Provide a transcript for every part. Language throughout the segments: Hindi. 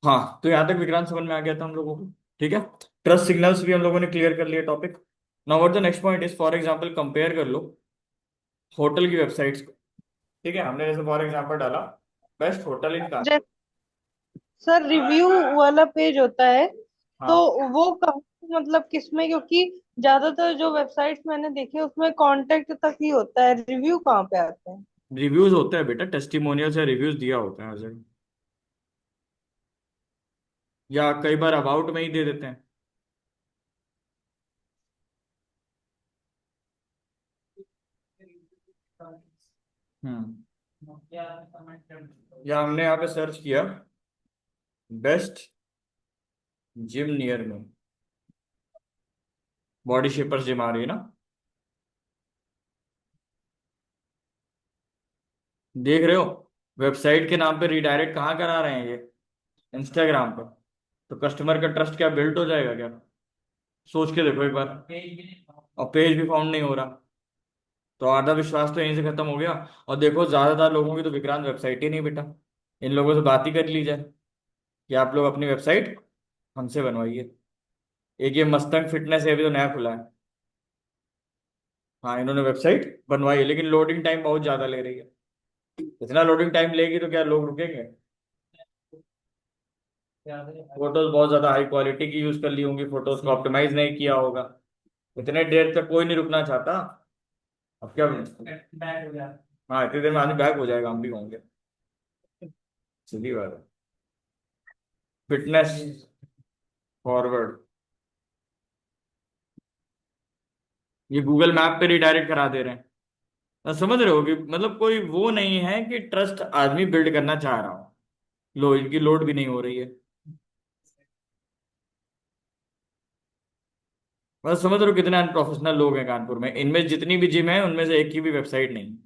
हाँ, तो यहाँ तक विक्रांत समझ में आ गया था हम लोगों को। ठीक है, ट्रस्ट सिग्नल्स भी हम लोगों ने क्लियर कर लिया topic. Now what the next point is, for example compare कर लो होटल की वेबसाइट्स को। ठीक है, हमने जैसे फॉर एग्जांपल डाला बेस्ट होटल इन कानपुर। जैसे सर रिव्यू वाला पेज होता है, तो हाँ, वो कहाँ मतलब किसमें, क्योंकि ज्यादातर जो वेबसाइट्स मैंने देखे उसमें कांटेक्ट तक ही होता है, रिव्यू कहाँ पे आते हैं? रिव्यूज होते हैं बेटा, टेस्टिमोनियल्स या रिव्यूज दिया होता है हर जगह, या कई बार अबाउट में ही दे देते हैं। हम्म, या हमने यहाँ पे सर्च किया बेस्ट जिम नियर में, बॉडी शेपर्स जिम आ रही है ना, देख रहे हो? वेबसाइट के नाम पे रिडायरेक्ट कहाँ करा रहे हैं ये? इंस्टाग्राम पर। तो कस्टमर का ट्रस्ट क्या बिल्ट हो जाएगा क्या? सोच के देखो एक बार। और पेज भी फाउंड नहीं हो रहा, तो आधा विश्वास तो यहीं से खत्म हो गया। और देखो ज्यादातर लोगों की तो विक्रांत वेबसाइट ही नहीं बेटा। इन लोगों से बात ही कर ली जाए कि आप लोग अपनी वेबसाइट हमसे बनवाइए। एक ये मस्तंग फिटनेस है, अभी तो नया खुला है। हाँ, इन्होंने वेबसाइट बनवाई है, लेकिन लोडिंग टाइम बहुत ज्यादा ले रही है। इतना लोडिंग टाइम लेगी तो क्या लोग रुकेंगे? फोटोज बहुत ज्यादा हाई क्वालिटी की यूज कर ली होंगी, फोटोज को ऑप्टिमाइज नहीं किया होगा। इतने देर तक कोई नहीं रुकना चाहता। अब क्या? हाँ, इतनी देर में आदमी बैक हो जाएगा, हम भी होंगे। सीधी बात है। फिटनेस फॉरवर्ड, ये गूगल मैप पे रिडायरेक्ट करा दे रहे हैं। तो समझ रहे हो कि मतलब कोई वो नहीं है कि ट्रस्ट आदमी बिल्ड करना चाह रहा हो। लो, इनकी लोड भी नहीं हो रही है। बस समझ रहे हो कितने अनप्रोफेशनल लोग हैं कानपुर में? इनमें जितनी भी जिम है उनमें से एक की भी वेबसाइट नहीं,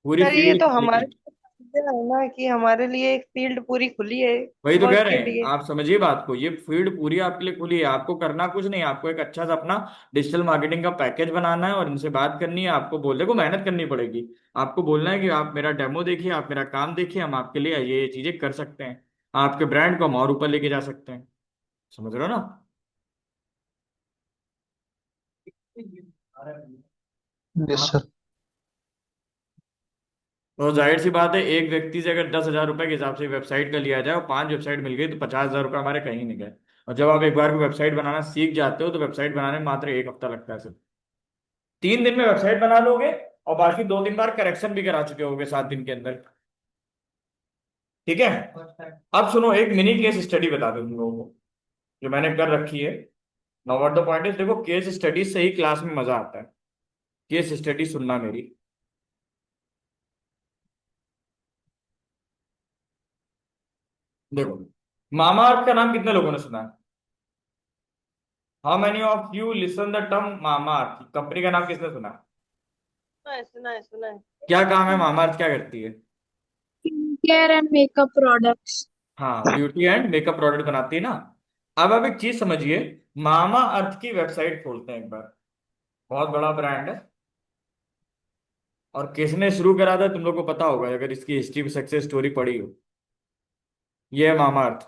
पूरी सर ये फील्ड तो खाली हमारे है। लिए है ना, कि हमारे लिए एक फील्ड पूरी खुली है वही तो कह वर्क रहे के हैं, लिए। आप समझिए बात को, ये फील्ड पूरी आपके लिए खुली है। आपको करना कुछ नहीं, आपको एक अच्छा सा अपना डिजिटल मार्केटिंग का पैकेज बनाना है और इनसे बात करनी है। आपको बोलने को मेहनत करनी पड़ेगी। आपको बोलना है कि आप मेरा डेमो देखिए, आप मेरा काम देखिए, हम आपके लिए ये चीजें कर सकते हैं। आपके ब्रांड को हम और ऊपर लेके जा सकते हैं। समझ रहे हो ना? Yes sir. तो जाहिर सी बात है, एक व्यक्ति से अगर 10,000 रुपए के हिसाब से वेबसाइट का लिया जाए और 5 वेबसाइट मिल गई, तो 50,000 रुपये हमारे कहीं नहीं गए। और जब आप एक बार को वेबसाइट बनाना सीख जाते हो, तो वेबसाइट बनाने में मात्र 1 हफ्ता लगता है सिर्फ। 3 दिन में वेबसाइट बना लोगे, और बाकी 2 3 बार करेक्शन भी करा चुके होगे 7 दिन के अंदर। ठीक है, अब सुनो, एक मिनी केस स्टडी बता दूं तुम लोगों को जो मैंने कर रखी है। Now what the point is, देखो केस स्टडी से ही क्लास में मजा आता है। केस स्टडी सुनना मेरी। देखो, मामा अर्थ का नाम कितने लोगों ने सुना है? How many of you listen the term mama earth? Company का नाम किसने सुना है? सुना है, सुना है, सुना है। क्या काम है मामा अर्थ, क्या करती है? Care and makeup products. हाँ, ब्यूटी एंड मेकअप प्रोडक्ट बनाती है ना। अब आप एक चीज समझिए, मामा अर्थ की वेबसाइट खोलते हैं एक बार। बहुत बड़ा ब्रांड है, और किसने शुरू करा था तुम लोग को पता होगा अगर इसकी हिस्ट्री सक्सेस स्टोरी पढ़ी हो। ये है मामा अर्थ।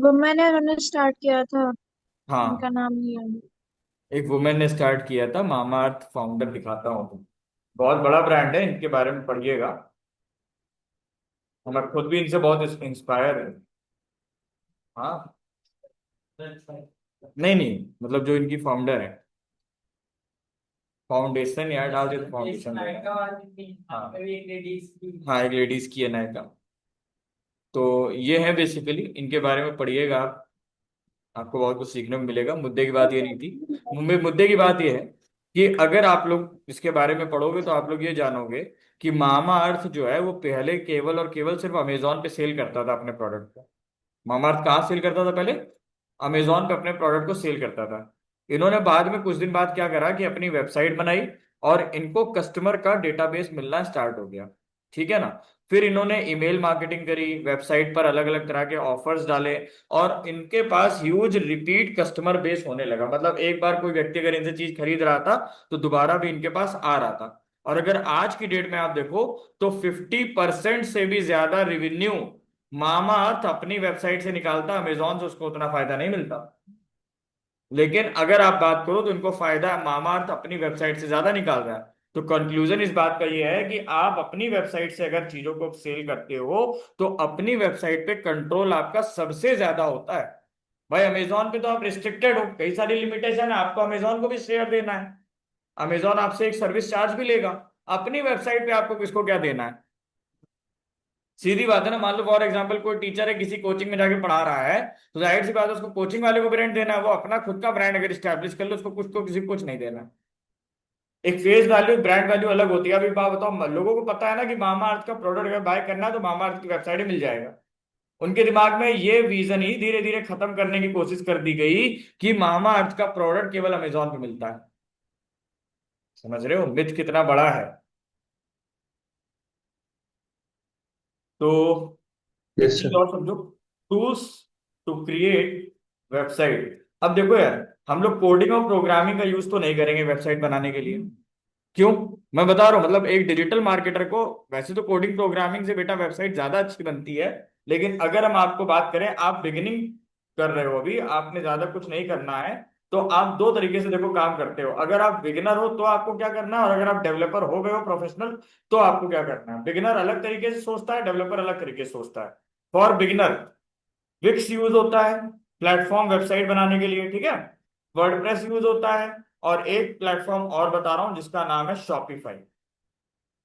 वुमेन ने स्टार्ट किया था। उनका हाँ, नाम नहीं है। एक वुमेन ने स्टार्ट किया था, मामा अर्थ फाउंडर दिखाता हूँ तुम। बहुत बड़ा ब्रांड है, इनके बारे में पढ़िएगा। मैं खुद भी इनसे बहुत इंस्पायर है। हाँ, नहीं नहीं, मतलब जो इनकी फाउंडर है, फाउंडेशन यार डाल दे तो फाउंडेशन। हाँ, हाँ, एक लेडीज की है नायका। तो ये है बेसिकली, इनके बारे में पढ़िएगा आप। आपको बहुत कुछ सीखने को मिलेगा। मुद्दे की बात ये नहीं थी, मुद्दे की बात ये है कि अगर आप लोग इसके बारे में पढ़ोगे तो आप लोग ये जानोगे कि मामा अर्थ जो है वो पहले केवल और केवल सिर्फ अमेजोन पे सेल करता था अपने प्रोडक्ट को। मामा अर्थ कहाँ सेल करता था पहले? अमेजोन पे अपने प्रोडक्ट को सेल करता था। इन्होंने बाद में कुछ दिन बाद क्या करा कि अपनी वेबसाइट बनाई, और इनको कस्टमर का डेटाबेस मिलना स्टार्ट हो गया। ठीक है ना? फिर इन्होंने ईमेल मार्केटिंग करी, वेबसाइट पर अलग अलग तरह के ऑफर्स डाले, और इनके पास ह्यूज रिपीट कस्टमर बेस होने लगा। मतलब एक बार कोई व्यक्ति अगर इनसे चीज खरीद रहा था, तो दोबारा भी इनके पास आ रहा था। और अगर आज की डेट में आप देखो, तो 50% से भी ज्यादा रिवेन्यू मामा अर्थ अपनी वेबसाइट से निकालता, अमेजोन से उसको उतना फायदा नहीं मिलता। लेकिन अगर आप बात करो तो इनको फायदा मामा अर्थ अपनी वेबसाइट से ज्यादा निकाल रहा है। तो कंक्लूजन इस बात का ये है कि आप अपनी वेबसाइट से अगर चीजों को सेल करते हो तो अपनी वेबसाइट पे कंट्रोल आपका सबसे ज्यादा होता है। भाई अमेजोन पे तो आप रिस्ट्रिक्टेड हो, कई सारी लिमिटेशन है, आपको अमेजोन को भी शेयर देना है, अमेजोन आपसे एक सर्विस चार्ज भी लेगा। अपनी वेबसाइट पे आपको किसको क्या देना है? सीधी बात है ना। मान लो फॉर एग्जाम्पल कोई टीचर है किसी कोचिंग में जाके पढ़ा रहा है, तो जाहिर सी बात है उसको कोचिंग वाले को ब्रांड देना है। वो अपना खुद का ब्रांड अगर स्टैब्लिश कर लो, उसको कुछ को किसी को कुछ नहीं देना। एक फेस वैल्यू ब्रांड वैल्यू अलग होती है। अभी बात बताओ, लोगों को पता है ना कि मामा अर्थ का प्रोडक्ट अगर बाय करना है तो मामा अर्थ की वेबसाइट ही मिल जाएगा। उनके दिमाग में ये विजन ही धीरे धीरे खत्म करने की कोशिश कर दी गई कि मामा अर्थ का प्रोडक्ट केवल अमेजोन पे मिलता है। समझ रहे हो मिथ कितना बड़ा है? तो एक यस चीज सर। और समझो, टूल्स टू क्रिएट वेबसाइट। अब देखो यार, हम लोग कोडिंग और प्रोग्रामिंग का यूज तो नहीं करेंगे वेबसाइट बनाने के लिए। क्यों? मैं बता रहा हूँ, मतलब एक डिजिटल मार्केटर को वैसे तो कोडिंग प्रोग्रामिंग से बेटा वेबसाइट ज्यादा अच्छी बनती है। लेकिन अगर हम आपको बात करें, आप बिगिनिंग कर रहे हो, अभी आपने ज्यादा कुछ नहीं करना है, तो आप दो तरीके से देखो काम करते हो। अगर आप बिगिनर हो तो आपको क्या करना है, और अगर आप डेवलपर हो गए हो प्रोफेशनल तो आपको क्या करना है। बिगिनर अलग तरीके से सोचता है, डेवलपर अलग तरीके से सोचता है। फॉर बिगिनर विक्स यूज होता है प्लेटफॉर्म वेबसाइट बनाने के लिए, ठीक है। वर्डप्रेस यूज होता है, और एक प्लेटफॉर्म और बता रहा हूं जिसका नाम है शॉपिफाई,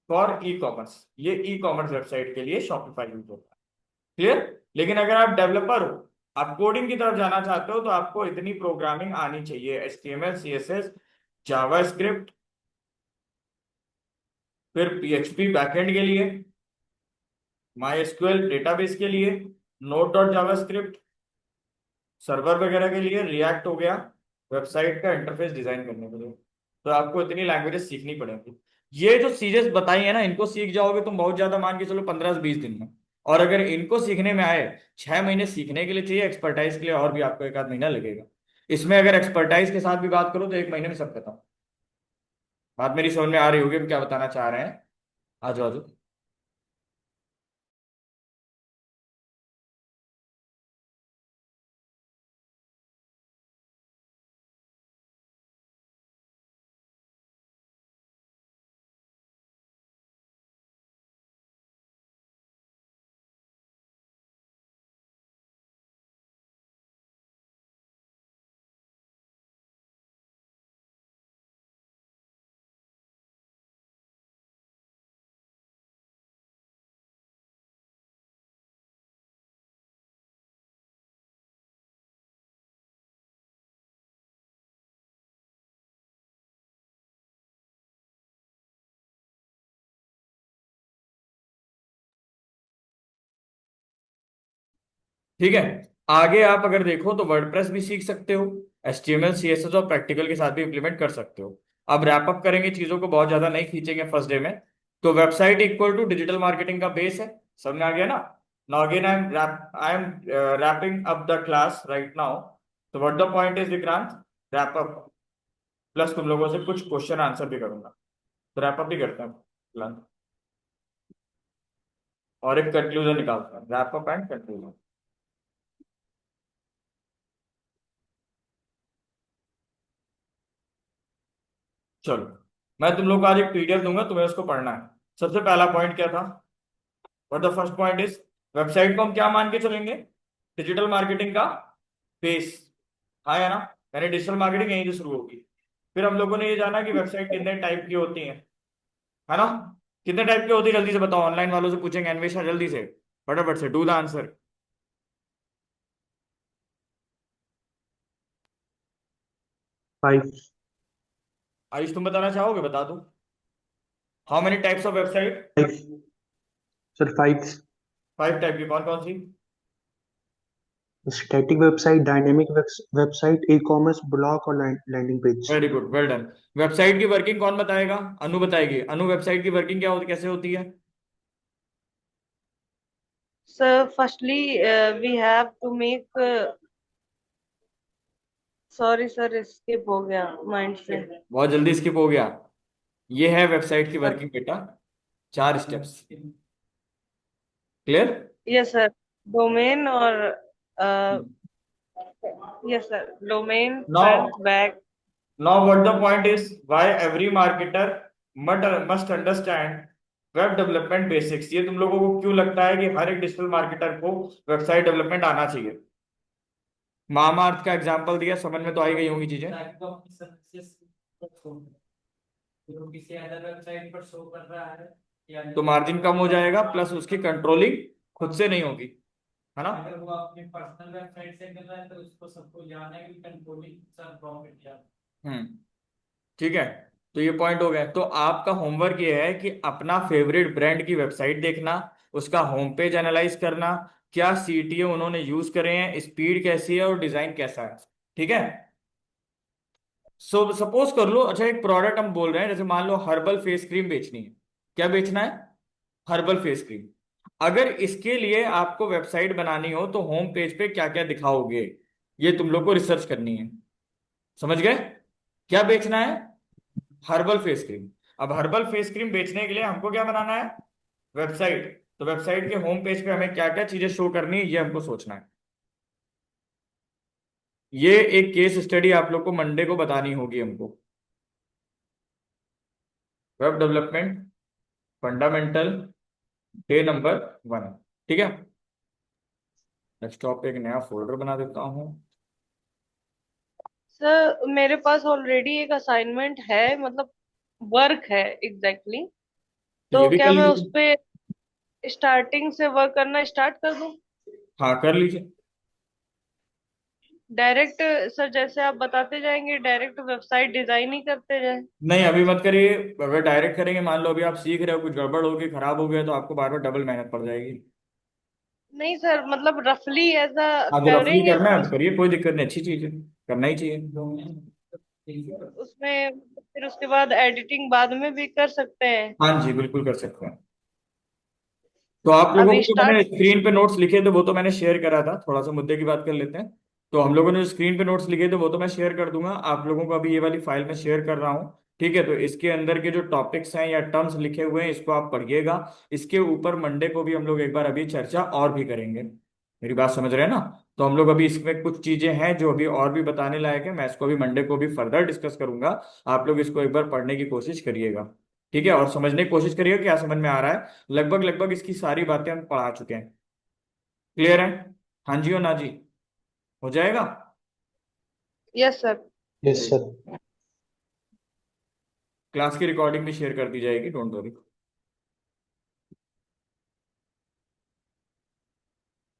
फॉर ई कॉमर्स। ये ई कॉमर्स वेबसाइट के लिए शॉपिफाई यूज होता है। क्लियर? लेकिन अगर आप डेवलपर हो, आप कोडिंग की तरफ जाना चाहते हो, तो आपको इतनी प्रोग्रामिंग आनी चाहिए, HTML CSS जावास्क्रिप्ट, फिर PHP बैकएंड के लिए, MySQL डेटाबेस के लिए, नोड डॉट जावास्क्रिप्ट सर्वर वगैरह के लिए, रिएक्ट हो गया वेबसाइट का इंटरफेस डिजाइन करने के लिए। तो आपको इतनी लैंग्वेजेस सीखनी पड़ेगी। ये जो चीजें बताई है ना, इनको सीख जाओगे तुम बहुत ज्यादा, मान के चलो 15 से 20 दिन में। और अगर इनको सीखने में आए, 6 महीने सीखने के लिए चाहिए, एक्सपर्टाइज के लिए और भी आपको 1 आध महीना लगेगा। इसमें अगर एक्सपर्टाइज के साथ भी बात करो तो 1 महीने में सब खत्म। बात मेरी समझ में आ रही होगी हम क्या बताना चाह रहे हैं? आजू आजू। ठीक है, आगे आप अगर देखो तो वर्डप्रेस भी सीख सकते हो, HTML CSS और प्रैक्टिकल के साथ भी इंप्लीमेंट कर सकते हो। अब रैप अप करेंगे चीजों को, बहुत ज्यादा नहीं खींचेंगे फर्स्ट डे में। तो website equal to digital marketing का बेस है, समझ में आ गया ना? Now again I am wrapping up the class right now. तो what the point is Vikrant, wrap up plus तुम लोगों से कुछ क्वेश्चन आंसर भी करूंगा। तो रैप अप भी करते हैं फिलहाल, और एक कंक्लूजन निकालते हैं, रैप अप एंड कंक्लूजन। चलो, मैं तुम लोग को आज एक PDF दूंगा, तुम्हें उसको पढ़ना है। सबसे पहला पॉइंट क्या था? What the first point is, website को हम क्या मान के चलेंगे? डिजिटल मार्केटिंग का बेस। हाँ है ना? यानी डिजिटल मार्केटिंग यहीं से शुरू होगी। फिर हम लोगों ने ये जाना कि वेबसाइट कितने टाइप की होती है ना? कितने टाइप की होती है जल्दी से बताओ, ऑनलाइन वालों से पूछेंगे, अन्वेषा जल्दी से फटाफट से डू द आंसर। 5। आयुष तुम बताना चाहोगे? बता दो, how many types of website? 5 sir. 5। 5 type की, कौन कौन सी? Static website, dynamic website, e commerce, blog और landing page. Very good, well done. Website की वर्किंग कौन बताएगा? अनु बताएगी। अनु, वेबसाइट की वर्किंग क्या होती, कैसे होती है? So firstly, we have to make. Sorry sir, escape हो गया माइंड से। बहुत जल्दी स्किप हो गया। ये है वेबसाइट की वर्किंग बेटा, 4 steps. Clear? Yes sir. Domain और yes sir, domain front now back. Now, what the point is why every marketer must understand web development basics. ये तुम लोगों को क्यों लगता है कि हर एक डिजिटल मार्केटर को वेबसाइट डेवलपमेंट आना चाहिए? मामाअर्थ का एग्जांपल दिया, समझ में तो आई गई होंगी चीजें। किसी अदर वेबसाइट पर शो कर रहा है तो मार्जिन कम हो जाएगा, प्लस उसकी कंट्रोलिंग खुद से नहीं होगी, है ना? अगर वो अपनी पर्सनल वेबसाइट से कर रहा है तो उसको सबको जानना है कि कंट्रोलिंग सर प्रॉफिट। ठीक है, तो ये पॉइंट हो गया। तो आपका होमवर्क ये है कि अपना फेवरेट ब्रांड की वेबसाइट देखना, उसका होम पेज एनालाइज करना, क्या सीटीओ उन्होंने यूज करे हैं, स्पीड कैसी है और डिजाइन कैसा है। ठीक है, सपोज कर लो, अच्छा एक प्रोडक्ट हम बोल रहे हैं, जैसे मान लो हर्बल फेस क्रीम बेचनी है। क्या बेचना है? Herbal face cream. अगर इसके लिए आपको वेबसाइट बनानी हो तो होम पेज पे क्या क्या दिखाओगे, ये तुम लोग को रिसर्च करनी है। समझ गए? क्या बेचना है? Herbal face cream. अब हर्बल फेस क्रीम बेचने के लिए हमको क्या बनाना है? वेबसाइट। तो वेबसाइट के होम पेज पे हमें क्या क्या चीजें शो करनी है, ये हमको सोचना है। ये एक केस स्टडी आप लोग को मंडे को बतानी होगी हमको। Web development fundamental, day number 1। ठीक है, डेस्कटॉप पे एक नया फोल्डर बना देता हूँ। सर मेरे पास ऑलरेडी एक असाइनमेंट है, मतलब वर्क है एग्जैक्टली exactly. तो ये तो भी कर क्या मैं उस लीजिए। पे स्टार्टिंग से वर्क करना स्टार्ट कर दूं? हाँ, कर लीजिए। डायरेक्ट सर जैसे आप बताते जाएंगे डायरेक्ट वेबसाइट डिजाइन ही करते जाए? नहीं, अभी मत करिए। अगर डायरेक्ट करेंगे, मान लो अभी आप सीख रहे हो, कुछ गड़बड़ होगी, खराब हो गया, तो आपको बार बार डबल मेहनत पड़ जाएगी। नहीं सर, मतलब रफली ऐसा हाँ, जो रफली करेंगे करना है फिर तो करिए, कोई दिक्कत नहीं, अच्छी चीज है, करना ही चाहिए। उसमें फिर उसके बाद एडिटिंग बाद में भी कर सकते हैं? हाँ जी, बिल्कुल कर सकते हैं। तो आप लोगों को अभी जो स्टार्ट। मैंने स्क्रीन पे नोट्स लिखे थे वो तो मैंने शेयर करा था। थोड़ा सा मुद्दे की बात कर लेते हैं। तो हम लोगों ने जो स्क्रीन पे नोट्स लिखे थे वो तो मैं शेयर कर दूंगा आप लोगों को, अभी ये वाली फाइल में शेयर कर रहा हूँ। ठीक है, तो इसके अंदर के जो टॉपिक्स हैं या टर्म्स लिखे हुए हैं इसको आप पढ़िएगा। इसके ऊपर मंडे को भी हम लोग एक बार अभी चर्चा और भी करेंगे। मेरी बात समझ रहे हैं ना? तो हम लोग अभी इसमें कुछ चीजें हैं जो अभी और भी बताने लायक है, मैं इसको अभी मंडे को भी फर्दर डिस्कस करूंगा। आप लोग इसको एक बार पढ़ने की कोशिश करिएगा। ठीक है, और समझने की कोशिश करिएगा क्या समझ में आ रहा है। लगभग लगभग इसकी सारी बातें हम पढ़ा चुके हैं। क्लियर है? हाँ जी और ना जी? हो जाएगा। Yes sir. Yes sir. Class की रिकॉर्डिंग भी शेयर कर दी जाएगी, डोंट वरी।